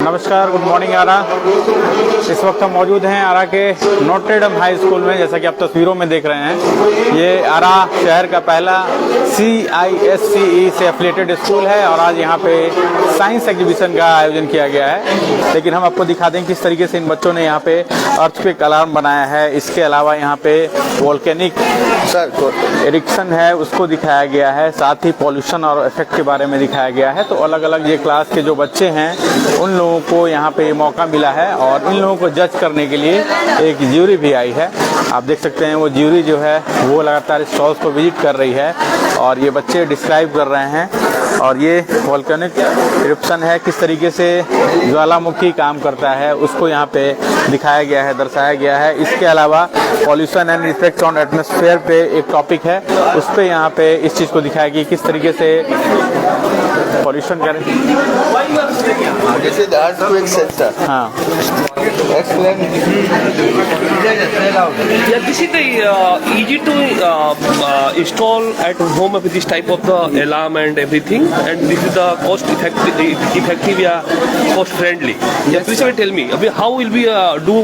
नमस्कार, good morning आरा। इस वक्त हम मौजूद हैं आरा के नोट्रे डेम हाई स्कूल में। जैसा कि आप तस्वीरों में देख रहे हैं, ये आरा शहर का पहला CISCE से एफिलिएटेड स्कूल है और आज यहाँ पे साइंस एग्जीबिशन का आयोजन किया गया है। लेकिन हम आपको दिखा दें किस तरीके से इन बच्चों ने यहाँ पे अर्थक्वेक अलार्म बनाया है। इसके अलावा यहाँ पे वोल्केनिक एरिक्शन है, उसको दिखाया गया है। साथ ही पॉल्यूशन और इफेक्ट के बारे में दिखाया गया है। तो अलग अलग ये क्लास के जो बच्चे हैं उन लोगों को यहाँ पे मौका मिला है और इन लोगों को जज करने के लिए एक ज्यूरी भी आई है। आप देख सकते हैं वो ज्यूरी जो है वो लगातार स्टॉल्स को विजिट कर रही है और ये बच्चे डिस्क्राइब कर रहे हैं। और ये वोल्केनिक इरप्शन है, किस तरीके से ज्वालामुखी काम करता है उसको यहाँ पे दिखाया गया है, दर्शाया गया है। इसके अलावा pollution and effect on atmosphere पे एक टॉपिक है, उस पे यहाँ पे इस चीज़ को दिखाया कि किस तरीके से पॉल्यूशन करें। हाँ, Yeah, this is the easy to install at home with this type of the alarm and everything, and this is the cost effective, yeah, cost friendly. Yeah, please tell me, how will we do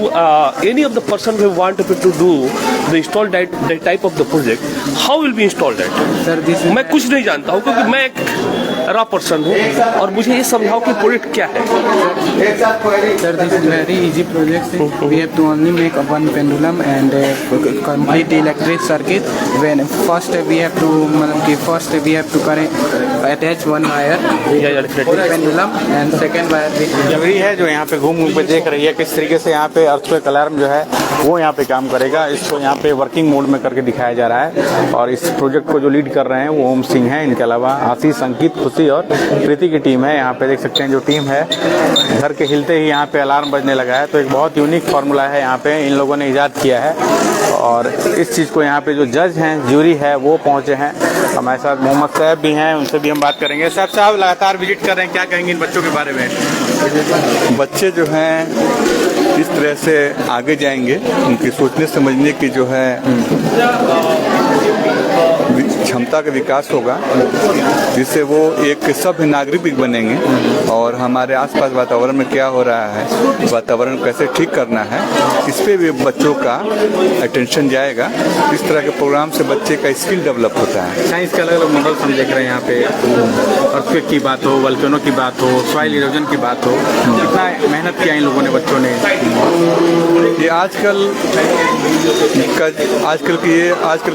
any of the person who want to do the install that type of the project? How will we install that? Sir, this मैं कुछ नहीं जानता हूँ क्योंकि मैं एक रा person हूँ और मुझे ये समझाओ कि प्रोजेक्ट क्या है। Sir, this is very easy project. We have to only make one pendulum and complete electric circuit. When first we have to attach one wire pendulum and second wire. Jury है जो यहाँ पे घूम घूम पे देख रही है किस तरीके से यहाँ पे अर्थक्वेक अलार्म जो है वो यहाँ पे काम करेगा। इसको यहाँ पे वर्किंग मोड में करके दिखाया जा रहा है और इस प्रोजेक्ट को जो लीड कर रहे हैं वो ओम सिंह हैं। इनके अलावा आशीष, अंकित, खुशी और प्रीति की टीम है। यहाँ पे देख सकते हैं जो टीम है, घर के हिलते ही यहाँ पे अलार्म बजने लगा है। तो एक बहुत यूनिक फार्मूला है यहाँ पे इन लोगों ने इजाद किया है और इस चीज़ को यहाँ पे जो जज हैं, ज्यूरी है, वो पहुँचे हैं। हमारे साथ मोहम्मद साहब भी हैं, उनसे भी हम बात करेंगे। साहब लगातार विजिट कर रहे हैं, क्या कहेंगे इन बच्चों के बारे में? बच्चे जो हैं इस तरह से आगे जाएंगे, उनकी सोचने समझने की जो है क्षमता का विकास होगा, जिससे वो एक सभ्य नागरिक भी बनेंगे और हमारे आसपास वातावरण में क्या हो रहा है, वातावरण कैसे ठीक करना है, इस पे भी बच्चों का अटेंशन जाएगा। इस तरह के प्रोग्राम से बच्चे का स्किल डेवलप होता है। साइंस के अलग अलग मॉडल्स हम देख रहे हैं यहाँ पे, अर्थक्वेक की बात हो, वोल्केनो की बात हो, सॉइल इरोजन की बात हो, कितना मेहनत किया इन लोगों ने, बच्चों ने। ये आजकल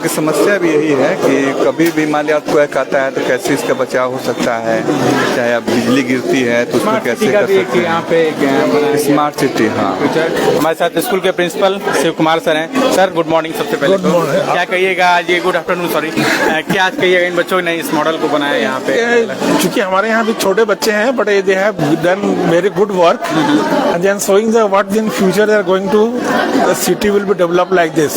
की समस्या भी यही है कि कभी भी मान लिया अर्थक्वेक आता है तो कैसे इसका बचाव हो सकता है, चाहे अब बिजली गिरती है तो उसमें कैसे कर सकते हैं। यहाँ पे स्मार्ट सिटी। हाँ, हमारे साथ स्कूल के प्रिंसिपल शिव कुमार सर हैं। Sir good morning. सबसे पहले क्या कहिएगा आज, ये गुड आफ्टरनून सॉरी, क्या आज कहिएगा इन बच्चों ने इस मॉडल को बनाया यहाँ पे? क्योंकि हमारे यहाँ भी छोटे बच्चे हैं, but they have done very good work and then showing the what in future they are going to the city will be develop like this.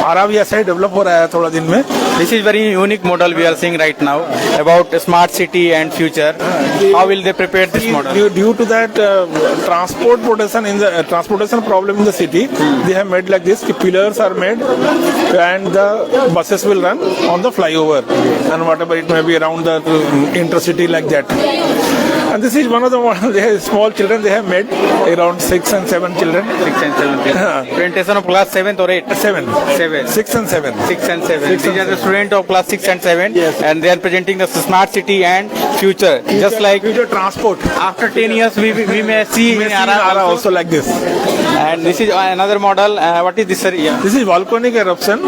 Arrah भी ऐसा ही डेवलप हो रहा है थोड़ा दिन में। This is very unique model we are seeing right now about smart city and future. How will they prepare this model? Due to that transportation problem in the city, they have made like this. The pillars are made, and the buses will run on the flyover, and whatever it may be around the intercity like that. And this is one of the models. They have small children. They have made around 6 and 7 children. 6 and 7 children. Presentation of class 7th or 8th? 7. 6 and 7. 6 and 7. These are the students of class 6 and 7. Yes. And they are presenting the smart city and future. Just like future transport. after 10 years we may see in Ara also like this. And this is another model. What is this, sir? Yeah. This is volcanic eruption.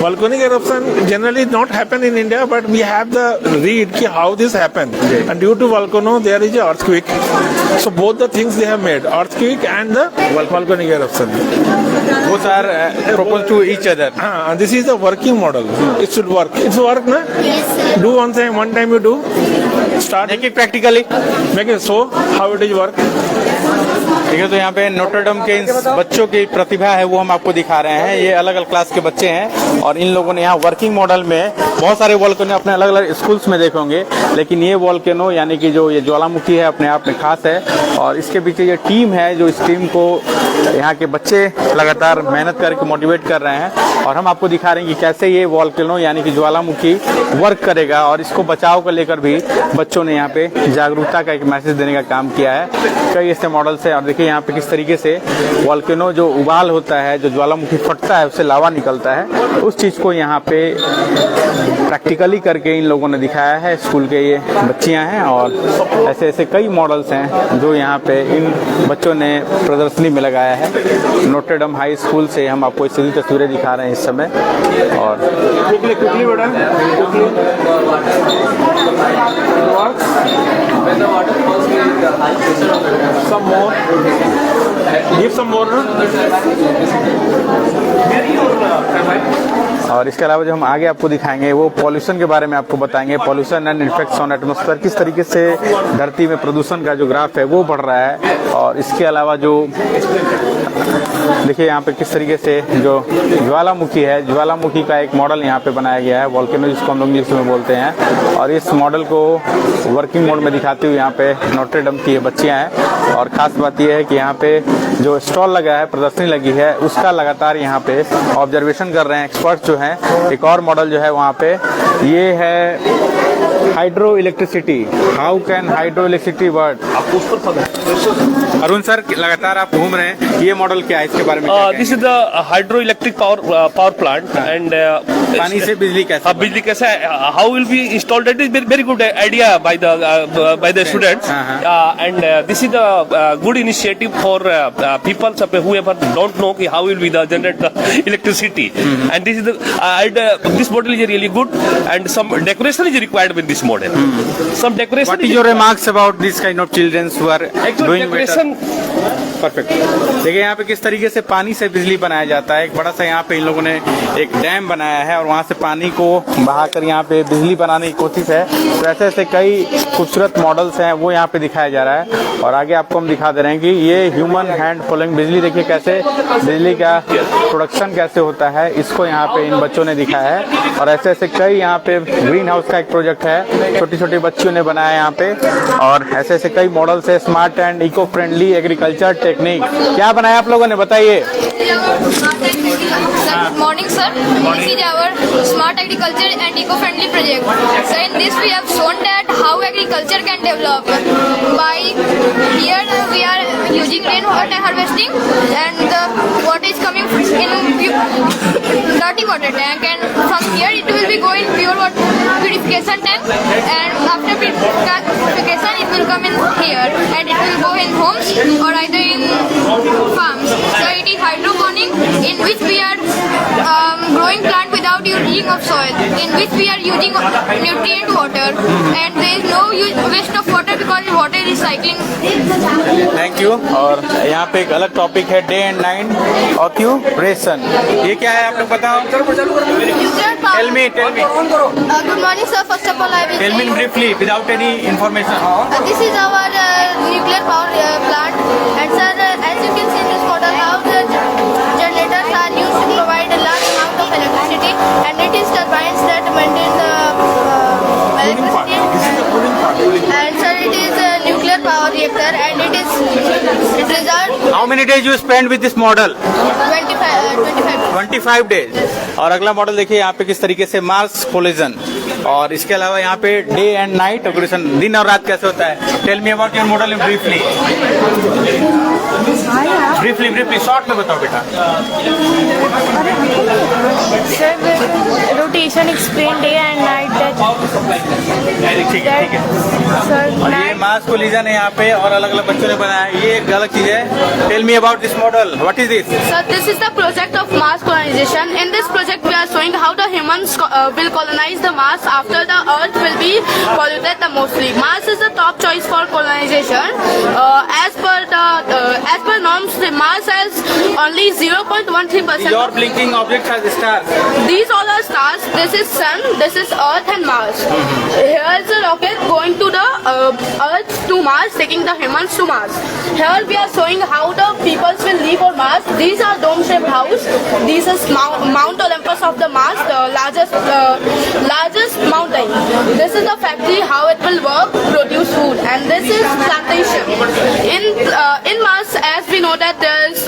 Volcanic eruption generally not happen in India, but we have the read ki how this happened. And due to volcano there is a earthquake. So both the things they have made, earthquake and the volcanic eruption. Both are proposed to each other. And this is the working model. It should work. It's work, na? Yes, sir. Do one time you do. Start. Make it practically. Make it so how it is work. ठीक है, तो यहाँ पे Notre Dame के इन बच्चों की प्रतिभा है वो हम आपको दिखा रहे हैं। ये अलग अलग क्लास के बच्चे हैं और इन लोगों ने यहाँ वर्किंग मॉडल में बहुत सारे वोल्केनो अपने अलग अलग स्कूल्स में देखे होंगे, लेकिन ये वोल्केनो यानी कि जो ये ज्वालामुखी है अपने आप में खास है और इसके पीछे ये टीम है जो इस टीम को यहाँ के बच्चे लगातार मेहनत करके मोटिवेट कर रहे हैं और हम आपको दिखा रहे हैं कि कैसे ये वोल्केनो यानी कि ज्वालामुखी वर्क करेगा और इसको बचाव को लेकर भी बच्चों ने यहाँ पे जागरूकता का एक मैसेज देने का काम किया है। कई कई ऐसे मॉडल्स हैं। और देखिए यहाँ पे किस तरीके से वॉल्केनो जो उबाल होता है, जो ज्वालामुखी फटता है, उससे लावा निकलता है, उस चीज़ को यहाँ पे प्रैक्टिकली करके इन लोगों ने दिखाया है। स्कूल के ये बच्चियाँ हैं और ऐसे ऐसे कई मॉडल्स हैं जो यहाँ पे इन बच्चों ने प्रदर्शनी में लगाया है। नोटर डेम हाई स्कूल से हम आपको सीधी तस्वीरें दिखा रहे हैं इस समय। और Some more. Give some more. और इसके अलावा जो हम आगे आपको दिखाएंगे वो पॉल्यूशन के बारे में आपको बताएंगे। Pollution and effects on atmosphere, किस तरीके से धरती में प्रदूषण का जो ग्राफ है वो बढ़ रहा है। और इसके अलावा जो देखिए यहाँ पे किस तरीके से जो ज्वालामुखी है, ज्वालामुखी का एक मॉडल यहाँ पे बनाया गया है, वॉल्केनो जिसको हम लोग इंग्लिश में बोलते हैं। और इस मॉडल को वर्किंग मोड में दिखाते हुए यहाँ पे नोटर डेम की ये बच्चियाँ हैं। और ख़ास बात यह है कि यहाँ पे जो स्टॉल लगा है, प्रदर्शनी लगी है, उसका लगातार यहाँ पे ऑब्जर्वेशन कर रहे हैं एक्सपर्ट जो हैं। एक और मॉडल जो है वहाँ पे ये है hydro electricity. How can hydro electricity work? Arun sir, लगातार आप घूम रहे हैं, ये मॉडल क्या है, इसके बारे में? This is the hydro electric power plant and पानी से बिजली कैसे? बिजली कैसे how will be installed? It is very good idea by the students and this is the good initiative for people whoever don't know how will be the generate the electricity and this is this model is really good and some decoration is required with this model. Some decoration. What is your remarks about this kind of children who are doing decoration? Perfect. देखिए यहाँ पे किस तरीके से पानी से बिजली बनाया जाता है। एक बड़ा सा यहाँ पे इन लोगों ने एक डैम बनाया है और वहाँ से पानी को बहाकर यहाँ पे बिजली बनाने की कोशिश है। तो ऐसे ऐसे कई खूबसूरत मॉडल्स हैं वो यहाँ पे दिखाया जा रहा है। और आगे आपको हम दिखा दे रहे हैं कि ये ह्यूमन हैंड फॉलोइंग बिजली, देखिए कैसे बिजली का प्रोडक्शन कैसे होता है, इसको यहाँ पे इन बच्चों ने दिखाया है। और ऐसे ऐसे कई यहाँ पे ग्रीन हाउस का एक प्रोजेक्ट है, छोटी छोटी बच्चियों ने बनाया यहाँ पे। और ऐसे ऐसे कई मॉडल्स है, smart and eco friendly agriculture technique. क्या बनाया आप लोगों ने, बताइए। Morning sir, this is our smart agriculture and eco-friendly project. So in this we have shown that how agriculture can develop. By here we are using rainwater harvesting and the water is coming in dirty water tank, and from here it will be going pure water purification tank, and after purification it will come in here and it will go in homes or either in farms. So it is hydroponic, in which we are growing plant without using of soil, in which we are using nutrient water, and there is no waste of water because water is recycling. Thank you. और यहाँ पे एक अलग topic है, day and night occupation. ये क्या है आप लोग बताओ। Tell me. Good morning sir, first of all I will Tell me briefly without any information. this is our nuclear power plant, and sir as you can see in this model how the generators are used to provide a large amount of electricity, and it is turbines that maintain the electricity. And sir it is a nuclear power reactor and it result. How many days you spend with this model? 25 days। और अगला model देखिए यहाँ पे किस तरीके से Mars collision. और इसके अलावा यहाँ पे डे एंड नाइट ऑक्यूपेशन, दिन और रात कैसे होता है। Tell me about your model in briefly short में बताओ बेटा। Rotation explain day and night ठीक है। और ये मार्स कोलिजन है यहाँ पे और अलग अलग बच्चों ने बनाया है, ये एक अलग चीज है। Tell me about this model, what is this? So this is the project of Mars colonization. In this project we are showing how the humans will colonize the Mars after the Earth will be polluted the mostly. Mars is the top choice for colonization. As per norms, Mars has only 0.13%. Your blinking objects are stars. These all are stars. This is Sun, this is Earth and Mars. Here is a rocket going to the Earth to Mars, taking the humans to Mars. Here we are showing how the peoples will live on Mars. These are dome-shaped house. This is Mount Olympus of the Mars, the largest mountain. This is the factory, how it will work, produce food, and this is plantation. In Mars, as we know that there is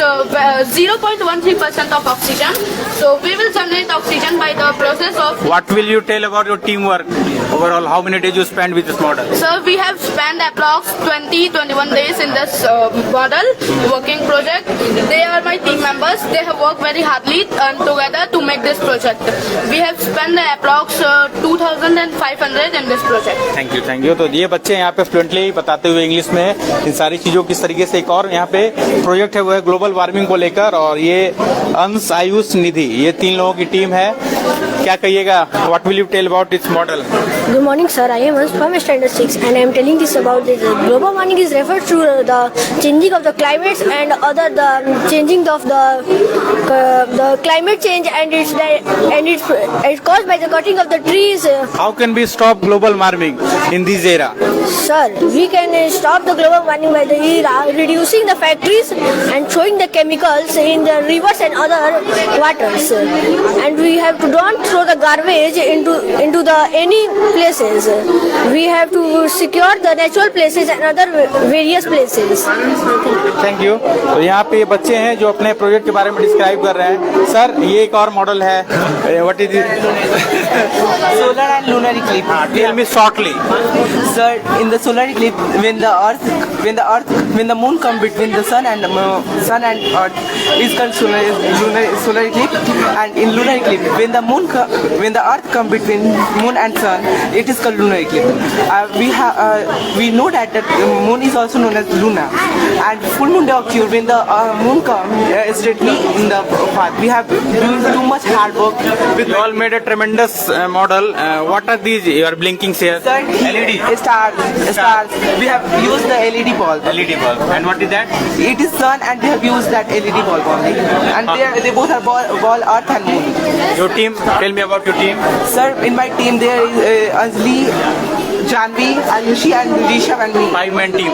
0.13% of oxygen. So we will generate oxygen by the process of. What will you tell about your teamwork overall? How many days you spend with this model? Sir, we have spent approx 21 days in this model working project. They are my team members. They have worked very hardly together to make this project. We have spent approx 2,500 in this project. Thank you. तो ये बच्चे यहाँ पे fluently बताते हुए English में इन सारी चीजों किस तरीके से। एक और यहाँ पे प्रोजेक्ट है वो है ग्लोबल वार्मिंग को लेकर, और ये अंश आयुष निधि, ये 3 लोगों की टीम है। क्या कहिएगा, what will you tell about this model? Good morning, sir. I am Ansh from Standard 6 and I am telling this about the global warming is referred to the changing of the climates and other the changing of the climate change, and it's caused by the cutting of the trees. How can we stop global warming in this era? Sir, we can stop the global warming by reducing the factories and throwing the chemicals in the rivers and other waters. And we have to don't throw the garbage into the any places. We have to secure the natural places and other various places. Thank you. तो यहाँ पे ये बच्चे हैं जो अपने project के बारे में डिस्क्राइब कर रहे हैं। सर, ये एक और मॉडल है, what is it? Solar and lunar eclipse. Tell me shortly. Sir, in the solar eclipse, when the moon comes between the sun and earth, is called solar eclipse. And in lunar eclipse, when the earth comes between moon and sun, it is called lunar eclipse. We know that the moon is also known as Luna, and full moon day occur when the moon comes straightly in the path. We have doing too much hard work. You all made a tremendous model. What are these? You are blinking here. Sir, LED. Stars. We have used the LED bulb. LED bulb. And what is that? It is sun, and we have used that LED bulb only. And they both are ball, earth and moon. Your team. Tell me about your team. Sir, in my team there is Anjali, Janvi, Ayushi, and Rishabh and me. 5-man team.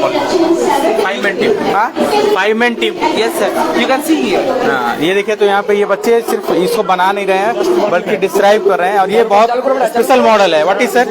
5-man team. Huh? 5-man team. Yes, sir. You can see here. हाँ, ये देखिए, तो यहाँ पे ये बच्चे सिर्फ इसको बना नहीं रहे हैं बल्कि डिस्क्राइब कर रहे हैं, और ये बहुत स्पेशल मॉडल है। What is sir?